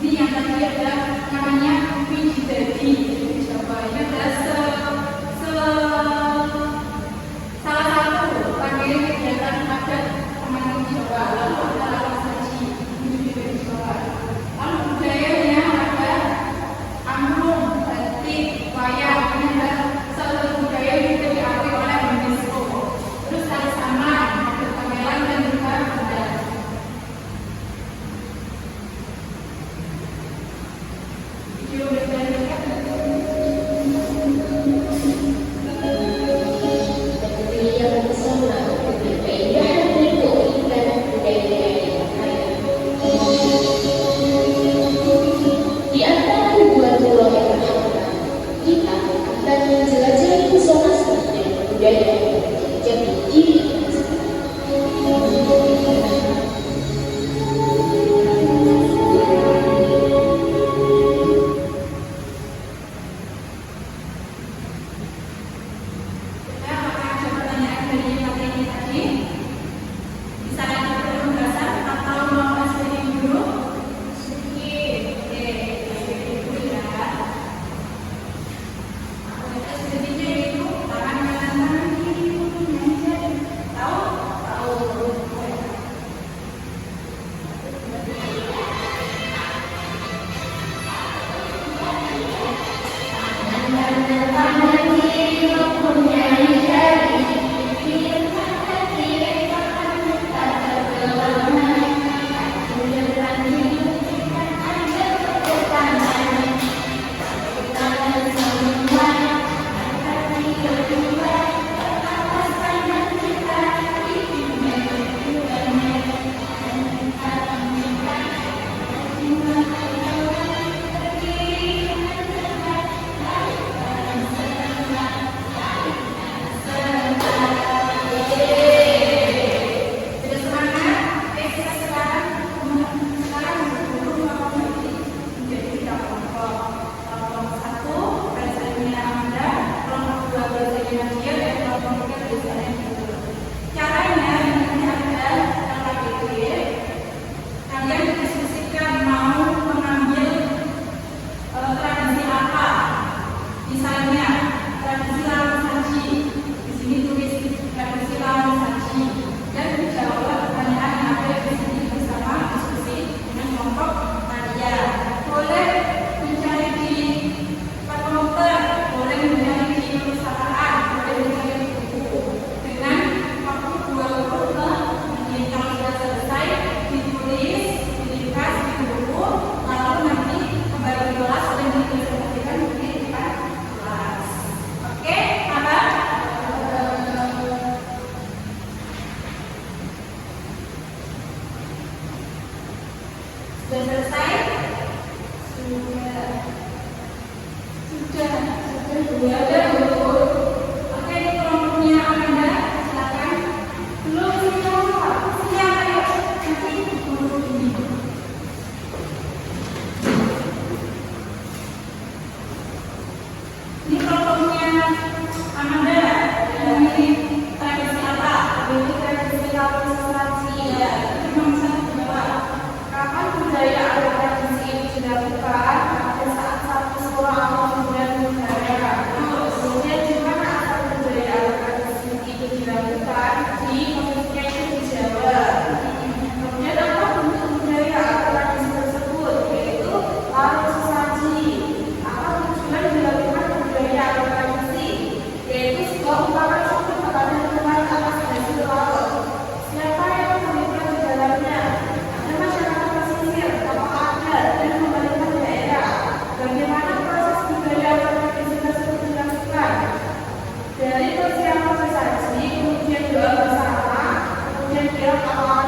Ini yang tadi ada namanya biji jadi Jawa. Ini adalah salah satu rangkaian kegiatan adat pemain Jawa. Lalu ada lawan saji biji dari Jawa. Lalu budayanya ada angklung, batik, wayang. Ini adalah salah satu budaya yang diakui oleh UNESCO. Terus tali saman, ada gamelan dan juga adat. Video berikutnya. Di antara ribuan pulau yang terhampar, kita akan menjelajahi pesona seni dan budaya yang terjadi di kita sendiri. Sudah selesai? Sudah. Oke, ini kelompoknya Amanda, silakan. Belum siap, ayo. Nanti guru ini. Ini kelompoknya Amanda. Ini tradisi apa? Ini tradisi lawan ya. Kapan budaya atau tradisi ini dilakukan? Pada saat satu sekolah atau kemudian budaya. Kemudian juga asal budaya atau tradisi itu dilakukan di communication di Jawa. Kemudian apa bentuk budaya atau tradisi tersebut? Yaitu lalu sesaji. Apa tujuan dilakukan budaya atau tradisi? Yaitu sebuah ungkapan syukur kepada Tuhan atas hasil laut. Siapa yang terlibat di dalamnya? Bagaimana proses budaya atau tradisi tersebut dilakukan? Dari persiapan sesaji, kemudian doa bersama, kemudian dialog